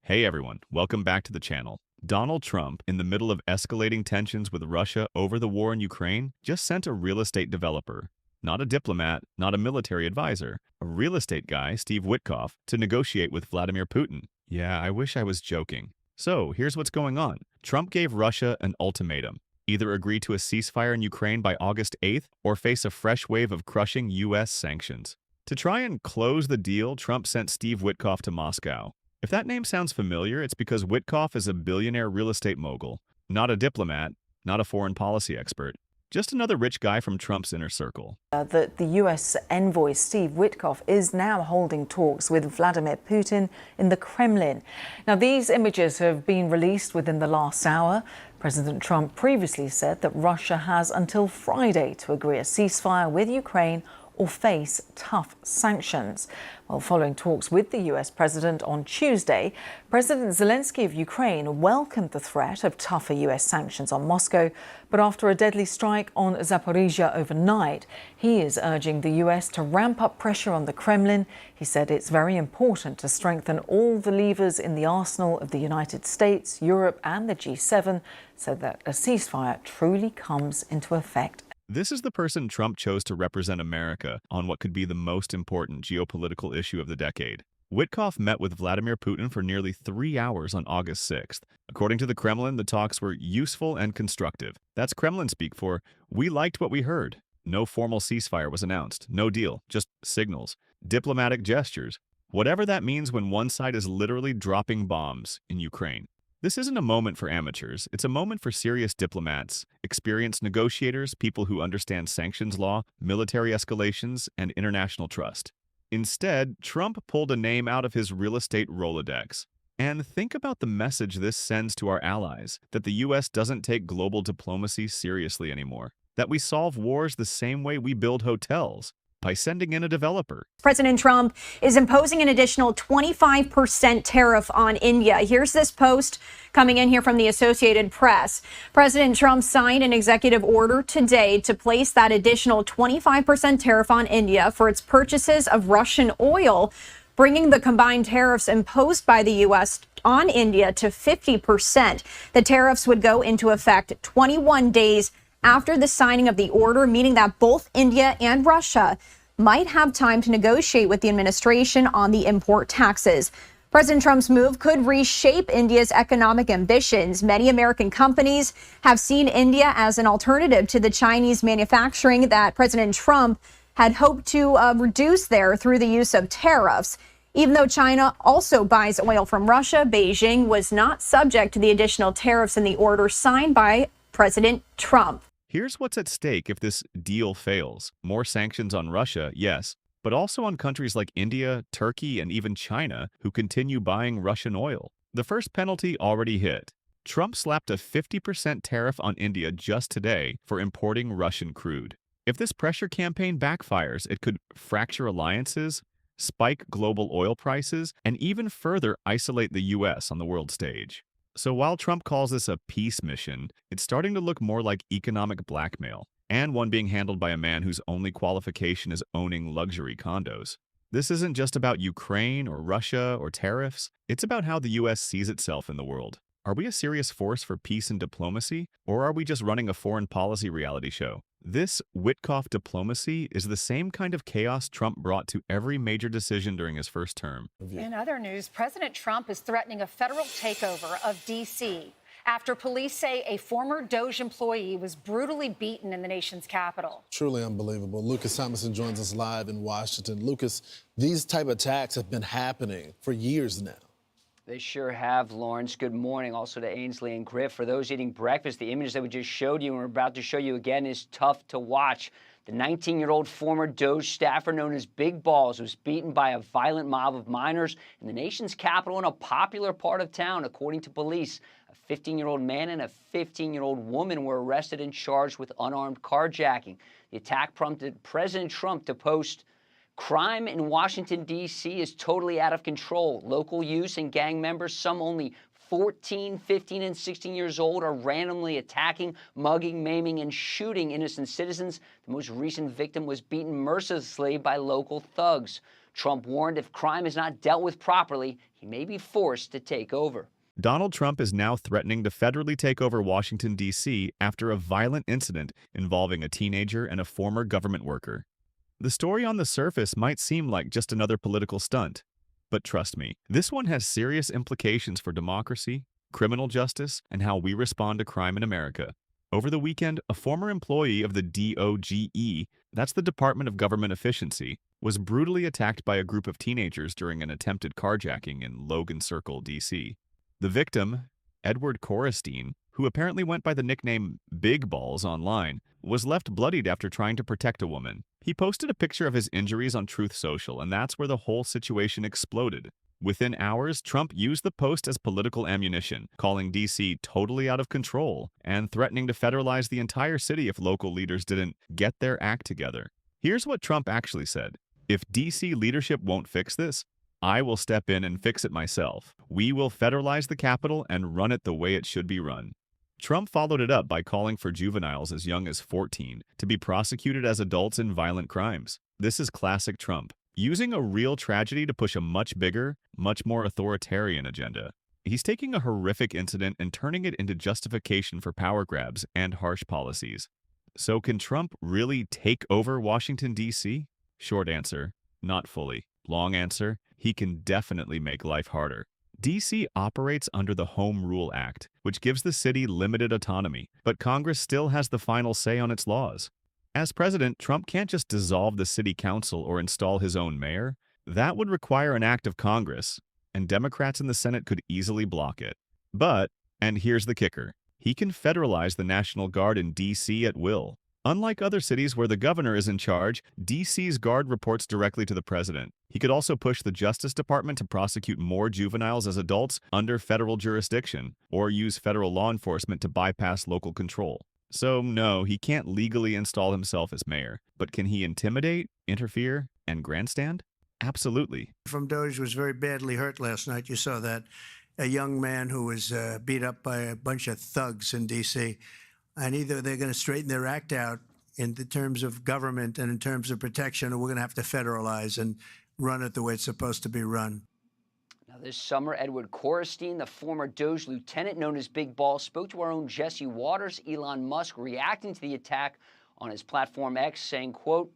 Hey everyone, welcome back to the channel. Donald Trump, in the middle of escalating tensions with Russia over the war in Ukraine, just sent a real estate developer, not a diplomat, not a military advisor, a real estate guy, Steve Witkoff, to negotiate with Vladimir Putin. Yeah, I wish I was joking. So, here's what's going on. Trump gave Russia an ultimatum. Either agree to a ceasefire in Ukraine by August 8th or face a fresh wave of crushing U.S. sanctions. To try and close the deal, Trump sent Steve Witkoff to Moscow. If that name sounds familiar, it's because Witkoff is a billionaire real estate mogul, not a diplomat, not a foreign policy expert, just another rich guy from Trump's inner circle. The U.S. envoy Steve Witkoff is now holding talks with Vladimir Putin in the Kremlin. Now, these images have been released within the last hour. President Trump previously said that Russia has until Friday to agree a ceasefire with Ukraine or face tough sanctions. Well, following talks with the U.S. president on Tuesday, President Zelensky of Ukraine welcomed the threat of tougher U.S. sanctions on Moscow, but after a deadly strike on Zaporizhia overnight, he is urging the U.S. to ramp up pressure on the Kremlin. He said it's very important to strengthen all the levers in the arsenal of the United States, Europe and the G7 so that a ceasefire truly comes into effect. This is the person Trump chose to represent America on what could be the most important geopolitical issue of the decade. Witkoff met with Vladimir Putin for nearly 3 hours on August 6th. According to the Kremlin, the talks were useful and constructive. That's Kremlin speak for, "We liked what we heard." No formal ceasefire was announced, no deal, just signals, diplomatic gestures, whatever that means when one side is literally dropping bombs in Ukraine. This isn't a moment for amateurs, it's a moment for serious diplomats, experienced negotiators, people who understand sanctions law, military escalations, and international trust. Instead, Trump pulled a name out of his real estate Rolodex. And think about the message this sends to our allies, that the U.S. doesn't take global diplomacy seriously anymore, that we solve wars the same way we build hotels, by sending in a developer. President Trump is imposing an additional 25% tariff on India. Here's this post coming in here from the Associated Press. President Trump signed an executive order today to place that additional 25% tariff on India for its purchases of Russian oil, bringing the combined tariffs imposed by the U.S. on India to 50%. The tariffs would go into effect 21 days after the signing of the order, meaning that both India and Russia might have time to negotiate with the administration on the import taxes. President Trump's move could reshape India's economic ambitions. Many American companies have seen India as an alternative to the Chinese manufacturing that President Trump had hoped to reduce there through the use of tariffs. Even though China also buys oil from Russia, Beijing was not subject to the additional tariffs in the order signed by President Trump. Here's what's at stake if this deal fails. More sanctions on Russia, yes, but also on countries like India, Turkey, and even China who continue buying Russian oil. The first penalty already hit. Trump slapped a 50% tariff on India just today for importing Russian crude. If this pressure campaign backfires, it could fracture alliances, spike global oil prices, and even further isolate the U.S. on the world stage. So while Trump calls this a peace mission, it's starting to look more like economic blackmail, and one being handled by a man whose only qualification is owning luxury condos. This isn't just about Ukraine or Russia or tariffs, it's about how the U.S. sees itself in the world. Are we a serious force for peace and diplomacy, or are we just running a foreign policy reality show? This Witkoff diplomacy is the same kind of chaos Trump brought to every major decision during his first term. In other news, President Trump is threatening a federal takeover of D.C. after police say a former DOJ employee was brutally beaten in the nation's capital. Truly unbelievable. Lucas Thomason joins us live in Washington. Lucas, these type of attacks have been happening for years now. They sure have, Lawrence. Good morning also to Ainsley and Griff. For those eating breakfast, the image that we just showed you and we're about to show you again is tough to watch. The 19-year-old former DOJ staffer known as Big Balls was beaten by a violent mob of minors in the nation's capital in a popular part of town, according to police. A 15-year-old man and a 15-year-old woman were arrested and charged with unarmed carjacking. The attack prompted President Trump to post, "Crime in Washington, D.C. is totally out of control. Local youths and gang members, some only 14, 15, and 16 years old, are randomly attacking, mugging, maiming, and shooting innocent citizens. The most recent victim was beaten mercilessly by local thugs." Trump warned if crime is not dealt with properly, he may be forced to take over. Donald Trump is now threatening to federally take over Washington, D.C. after a violent incident involving a teenager and a former government worker. The story on the surface might seem like just another political stunt, but trust me, this one has serious implications for democracy, criminal justice, and how we respond to crime in America. Over the weekend, a former employee of the DOGE, that's the Department of Government Efficiency, was brutally attacked by a group of teenagers during an attempted carjacking in Logan Circle, D.C. The victim, Edward Correstein, who apparently went by the nickname Big Balls online, was left bloodied after trying to protect a woman. He posted a picture of his injuries on Truth Social, and that's where the whole situation exploded. Within hours, Trump used the post as political ammunition, calling D.C. totally out of control and threatening to federalize the entire city if local leaders didn't get their act together. Here's what Trump actually said: "If D.C. leadership won't fix this, I will step in and fix it myself. We will federalize the Capitol and run it the way it should be run." Trump followed it up by calling for juveniles as young as 14 to be prosecuted as adults in violent crimes. This is classic Trump, using a real tragedy to push a much bigger, much more authoritarian agenda. He's taking a horrific incident and turning it into justification for power grabs and harsh policies. So can Trump really take over Washington, D.C.? Short answer, not fully. Long answer, he can definitely make life harder. D.C. operates under the Home Rule Act, which gives the city limited autonomy, but Congress still has the final say on its laws. As president, Trump can't just dissolve the city council or install his own mayor. That would require an act of Congress, and Democrats in the Senate could easily block it. But, and here's the kicker, he can federalize the National Guard in D.C. at will. Unlike other cities where the governor is in charge, D.C.'s Guard reports directly to the president. He could also push the Justice Department to prosecute more juveniles as adults under federal jurisdiction, or use federal law enforcement to bypass local control. So no, he can't legally install himself as mayor, but can he intimidate, interfere, and grandstand? Absolutely. From Doge was very badly hurt last night. You saw that. A young man who was beat up by a bunch of thugs in D.C., and either they're going to straighten their act out in the terms of government and in terms of protection, or we're going to have to federalize and run it the way it's supposed to be run. Now, this summer, Edward Correstein, the former Doge lieutenant known as Big Ball, spoke to our own Jesse Waters. Elon Musk reacting to the attack on his platform X, saying, quote,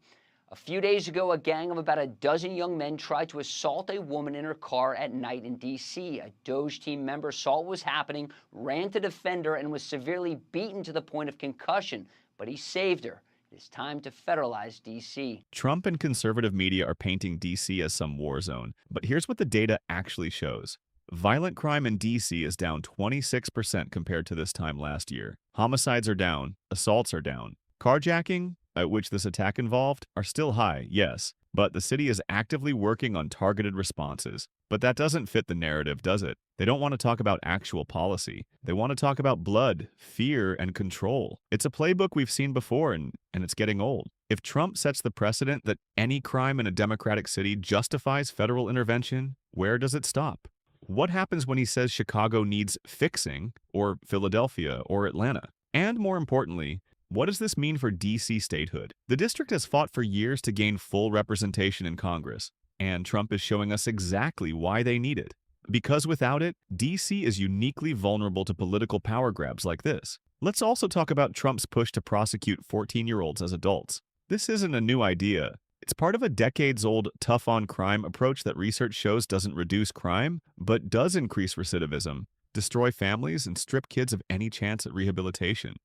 "A few days ago, a gang of about a dozen young men tried to assault a woman in her car at night in D.C. A Doge team member saw what was happening, ran to defend her, and was severely beaten to the point of concussion, but he saved her. It is time to federalize D.C." Trump and conservative media are painting D.C. as some war zone, but here's what the data actually shows. Violent crime in D.C. is down 26% compared to this time last year. Homicides are down, assaults are down. Carjacking, at which this attack involved, are still high, yes, but the city is actively working on targeted responses. But that doesn't fit the narrative, does it? They don't want to talk about actual policy. They want to talk about blood, fear, and control. It's a playbook we've seen before, and it's getting old. If Trump sets the precedent that any crime in a democratic city justifies federal intervention, where does it stop? What happens when he says Chicago needs fixing, or Philadelphia, or Atlanta? And more importantly, what does this mean for D.C. statehood? The district has fought for years to gain full representation in Congress, and Trump is showing us exactly why they need it. Because without it, D.C. is uniquely vulnerable to political power grabs like this. Let's also talk about Trump's push to prosecute 14-year-olds as adults. This isn't a new idea. It's part of a decades-old tough-on-crime approach that research shows doesn't reduce crime, but does increase recidivism, destroy families, and strip kids of any chance at rehabilitation.